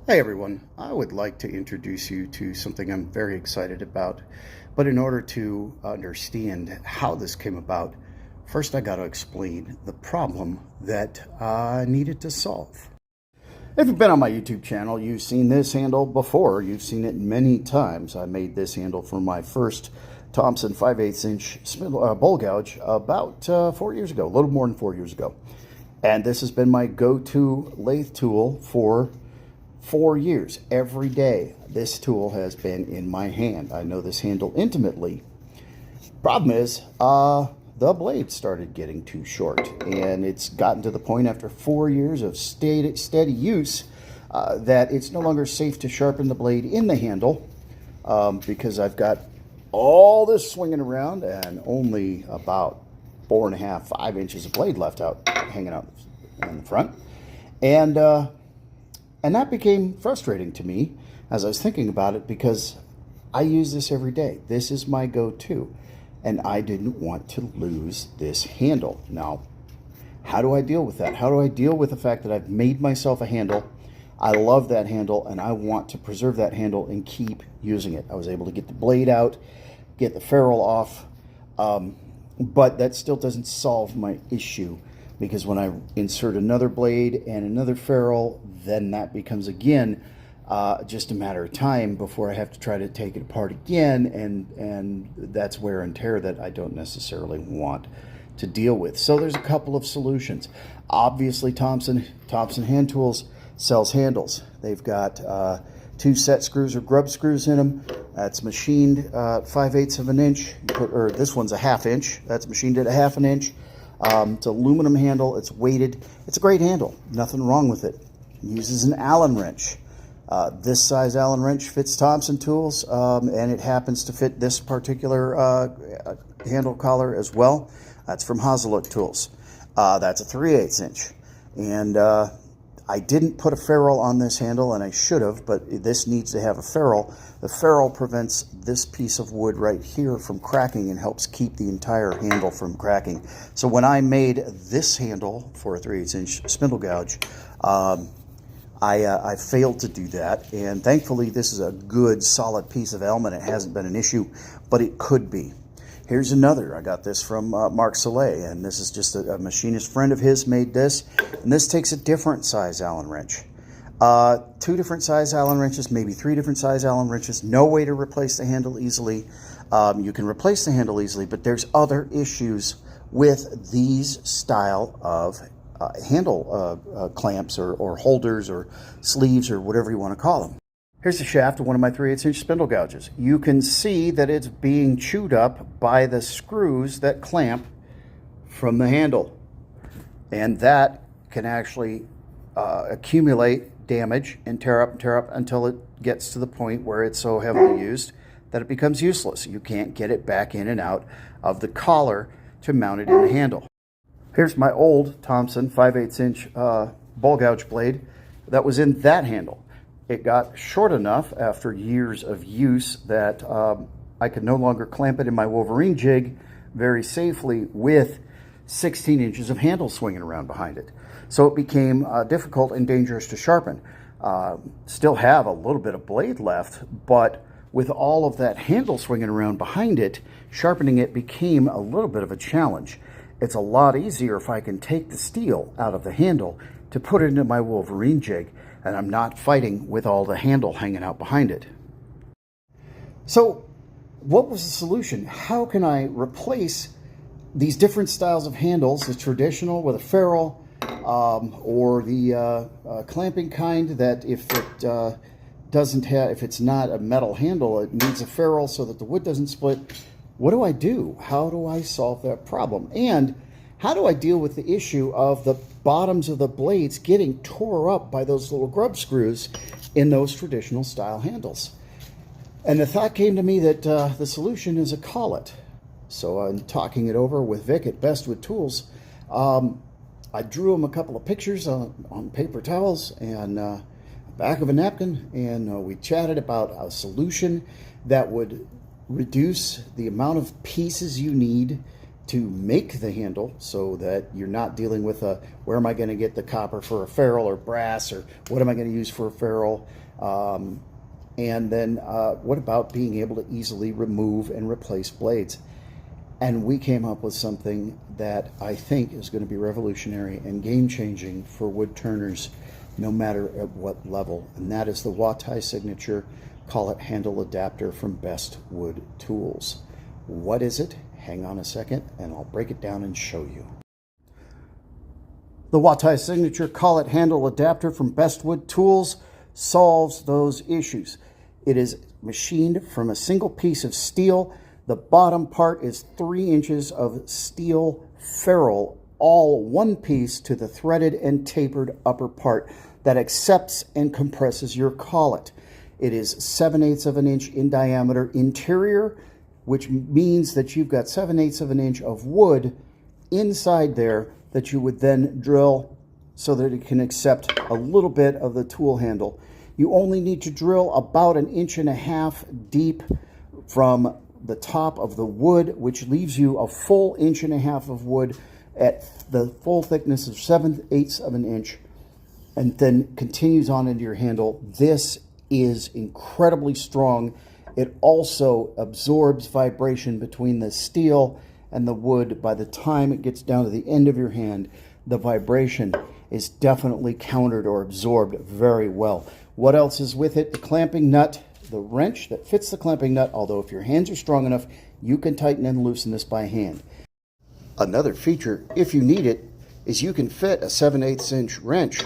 Hey everyone, I would like to introduce you to something I'm very excited about. But in order to understand how this came about, first I got to explain the problem that I needed to solve. If you've been on my YouTube channel, you've seen this handle before. You've seen it many times. I made this handle for my first Thompson 5/8 inch bowl gouge about 4 years ago, a little more than 4 years ago. And this has been my go-to lathe tool for 4 years. Every day this tool has been in my hand. I know this handle intimately. Problem is, the blade started getting too short, and it's gotten to the point after 4 years of steady use that it's no longer safe to sharpen the blade in the handle because I've got all this swinging around and only about 4.5, 5 inches of blade left out, hanging out in the front. And that became frustrating to me as I was thinking about it because I use this every day. This is my go-to, and I didn't want to lose this handle. Now, how do I deal with that? How do I deal with the fact that I've made myself a handle? I love that handle, and I want to preserve that handle and keep using it. I was able to get the blade out, get the ferrule off, but that still doesn't solve my issue, because when I insert another blade and another ferrule, then that becomes again just a matter of time before I have to try to take it apart again, and that's wear and tear that I don't necessarily want to deal with. So there's a couple of solutions. Obviously, Thompson Hand Tools sells handles. They've got 2 set screws or grub screws in them. That's machined 5/8 of an inch, or this one's a 1/2 inch. That's machined at 1/2 inch. It's an aluminum handle. It's weighted. It's a great handle. Nothing wrong with it. It uses an Allen wrench. This size Allen wrench fits Thompson tools, and it happens to fit this particular handle collar as well. That's from Hazelot Tools. That's a 3/8 inch. And I didn't put a ferrule on this handle, and I should have, but this needs to have a ferrule. The ferrule prevents this piece of wood right here from cracking and helps keep the entire handle from cracking. So when I made this handle for a 3/8 inch spindle gouge, I failed to do that, and thankfully this is a good solid piece of elm and it hasn't been an issue, but it could be. Here's another. I got this from Mark Collet, and this is just a machinist friend of his made this, and this takes a different size Allen wrench. 2 different size Allen wrenches, maybe 3 different size Allen wrenches. No way to replace the handle easily. You can replace the handle easily, but there's other issues with these style of handle clamps or holders or sleeves or whatever you want to call them. Here's the shaft of one of my 3/8 inch spindle gouges. You can see that it's being chewed up by the screws that clamp from the handle. And that can actually accumulate damage and tear up until it gets to the point where it's so heavily used that it becomes useless. You can't get it back in and out of the collar to mount it in the handle. Here's my old Thompson 5/8 inch bowl gouge blade that was in that handle. It got short enough after years of use that I could no longer clamp it in my Wolverine jig very safely with 16 inches of handle swinging around behind it. So it became difficult and dangerous to sharpen. Still have a little bit of blade left, but with all of that handle swinging around behind it, sharpening it became a little bit of a challenge. It's a lot easier if I can take the steel out of the handle to put it into my Wolverine jig, and I'm not fighting with all the handle hanging out behind it. So what was the solution? How can I replace these different styles of handles, the traditional with a ferrule, or the clamping kind that if it doesn't have, if it's not a metal handle, it needs a ferrule so that the wood doesn't split? What do I do? How do I solve that problem? And how do I deal with the issue of the bottoms of the blades getting tore up by those little grub screws in those traditional style handles? And the thought came to me that the solution is a collet. So I'm talking it over with Vic at Bestwood Tools. I drew him a couple of pictures on paper towels and back of a napkin, and we chatted about a solution that would reduce the amount of pieces you need to make the handle so that you're not dealing with where am I going to get the copper for a ferrule or brass, or what am I going to use for a ferrule? And then what about being able to easily remove and replace blades? And we came up with something that I think is going to be revolutionary and game-changing for wood turners, no matter at what level. And that is the Juatai signature Collet handle adapter from Best Wood Tools. What is it? Hang on a second and I'll break it down and show you. The Juatai signature Collet handle adapter from Best Wood Tools solves those issues. It is machined from a single piece of steel. The bottom part is 3 inches of steel ferrule, all one piece to the threaded and tapered upper part that accepts and compresses your collet. It is 7/8 of an inch in diameter interior, which means that you've got 7/8 of an inch of wood inside there that you would then drill so that it can accept a little bit of the tool handle. You only need to drill about 1.5 inches deep from the top of the wood, which leaves you a full 1.5 inches of wood at the full thickness of 7/8 of an inch, and then continues on into your handle. This is incredibly strong. It also absorbs vibration between the steel and the wood. By the time it gets down to the end of your hand, the vibration is definitely countered or absorbed very well. What else is with it? The clamping nut, the wrench that fits the clamping nut, although if your hands are strong enough, you can tighten and loosen this by hand. Another feature, if you need it, is you can fit a 7/8 inch wrench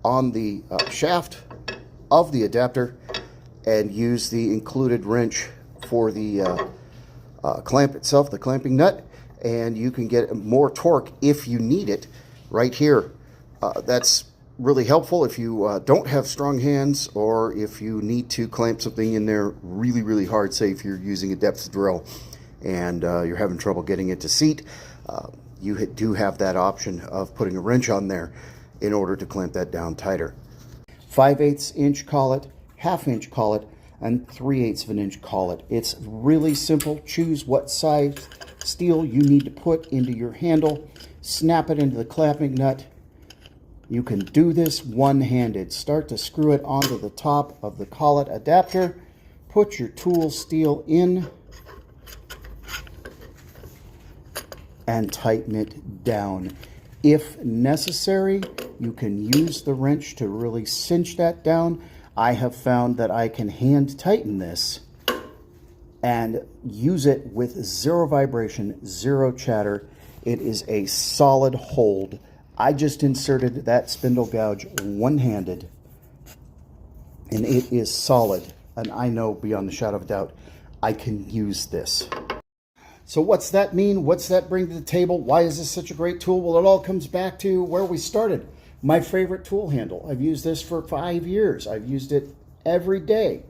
on the shaft of the adapter and use the included wrench for the clamp itself, the clamping nut, and you can get more torque if you need it right here. That's really helpful if you don't have strong hands, or if you need to clamp something in there really hard. Say if you're using a depth drill and you're having trouble getting it to seat, you do have that option of putting a wrench on there in order to clamp that down tighter. 5/8 inch collet, 1/2 inch collet, and 3/8 of an inch collet. It's really simple. Choose what size steel you need to put into your handle, snap it into the clamping nut. You can do this one-handed. Start to screw it onto the top of the collet adapter, put your tool steel in, and tighten it down. If necessary, you can use the wrench to really cinch that down. I have found that I can hand tighten this and use it with 0 vibration, 0 chatter. It is a solid hold. I just inserted that spindle gouge one-handed, and it is solid. And I know beyond the shadow of a doubt, I can use this. So what's that mean? What's that bring to the table? Why is this such a great tool? Well, it all comes back to where we started. My favorite tool handle. I've used this for 5 years. I've used it every day.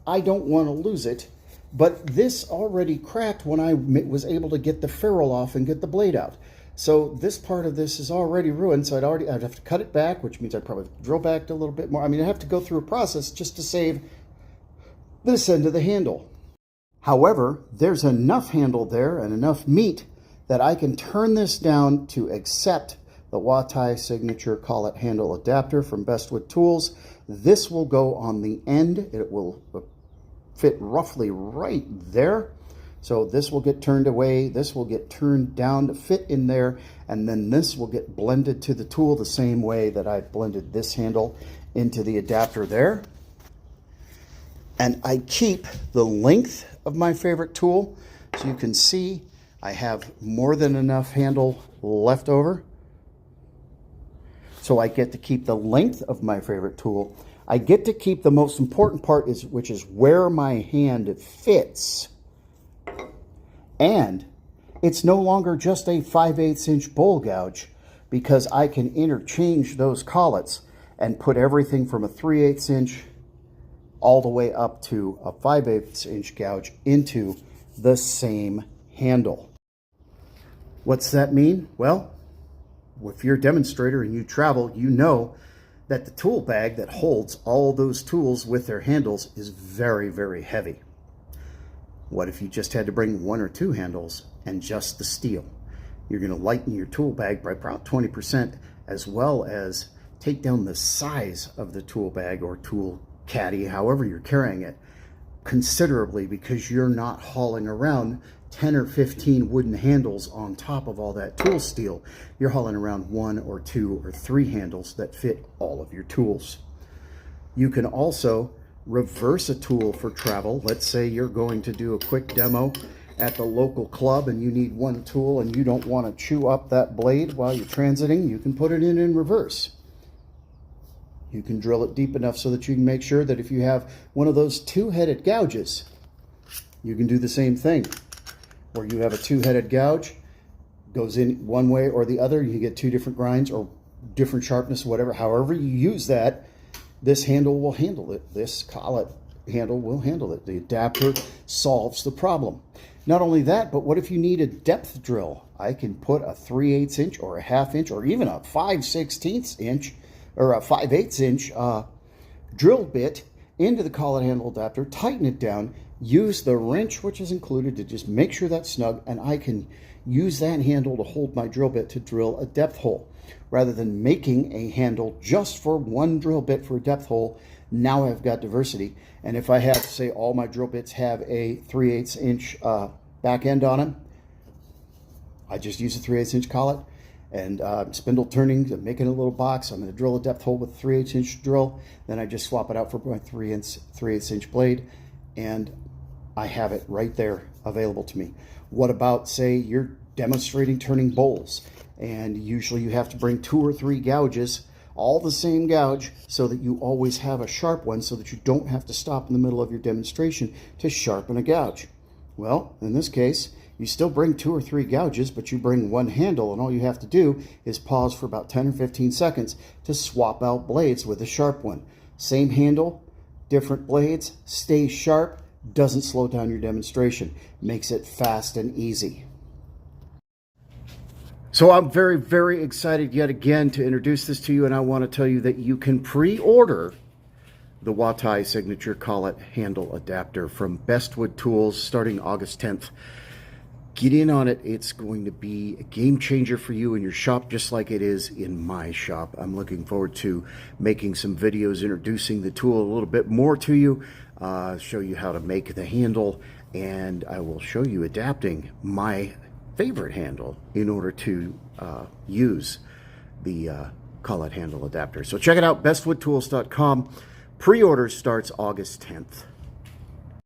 I don't want to lose it, but this already cracked when I was able to get the ferrule off and get the blade out. So this part of this is already ruined, so I'd have to cut it back, which means I'd probably drill back a little bit more. I mean, I have to go through a process just to save this end of the handle. However, there's enough handle there and enough meat that I can turn this down to accept the Juatai signature Collet handle adapter from Best Wood Tools. This will go on the end. It will fit roughly right there. So this will get turned away, this will get turned down to fit in there, and then this will get blended to the tool the same way that I blended this handle into the adapter there. And I keep the length of my favorite tool, so you can see I have more than enough handle left over. So I get to keep the length of my favorite tool. I get to keep the most important part, which is where my hand fits. And it's no longer just a 5/8 inch bowl gouge, because I can interchange those collets and put everything from a 3/8 inch all the way up to a 5/8 inch gouge into the same handle. What's that mean? Well, if you're a demonstrator and you travel, you know that the tool bag that holds all those tools with their handles is very heavy. What if you just had to bring 1 or 2 handles and just the steel? You're going to lighten your tool bag by about 20%, as well as take down the size of the tool bag or tool caddy, however you're carrying it, considerably, because you're not hauling around 10 or 15 wooden handles on top of all that tool steel. You're hauling around 1 or 2 or 3 handles that fit all of your tools. You can also reverse a tool for travel. Let's say you're going to do a quick demo at the local club and you need 1 tool and you don't want to chew up that blade while you're transiting. You can put it in reverse. You can drill it deep enough so that you can make sure that if you have one of those 2-headed gouges, you can do the same thing. Where you have a 2-headed gouge, goes in one way or the other, you get 2 different grinds or different sharpness, whatever. However you use that, this handle will handle it. This collet handle will handle it. The adapter solves the problem. Not only that, but what if you need a depth drill? I can put a 3/8 inch or a 1/2 inch or even a 5/16 inch or a 5/8 inch drill bit into the collet handle adapter, tighten it down, use the wrench which is included to just make sure that's snug, and I can use that handle to hold my drill bit to drill a depth hole. Rather than making a handle just for 1 drill bit for a depth hole, now I've got diversity. And if I have, say, all my drill bits have a 3/8 inch back end on them, I just use a 3/8 inch collet and spindle turning, making a little box. I'm going to drill a depth hole with a 3/8 inch drill. Then I just swap it out for my 3/8 inch blade, and I have it right there available to me. What about, say, you're demonstrating turning bowls, and usually you have to bring 2 or 3 gouges, all the same gouge, so that you always have a sharp one so that you don't have to stop in the middle of your demonstration to sharpen a gouge. Well, in this case, you still bring 2 or 3 gouges, but you bring 1 handle, and all you have to do is pause for about 10 or 15 seconds to swap out blades with a sharp one. Same handle, different blades, stays sharp, doesn't slow down your demonstration, makes it fast and easy. So I'm very, very excited yet again to introduce this to you, and I want to tell you that you can pre-order the Juatai Signature Collet Handle Adapter from Bestwood Tools starting August 10th. Get in on it. It's going to be a game changer for you in your shop, just like it is in my shop. I'm looking forward to making some videos introducing the tool a little bit more to you, show you how to make the handle, and I will show you adapting my favorite handle in order to use the collet handle adapter. So check it out, bestwoodtools.com. Pre-order starts August 10th.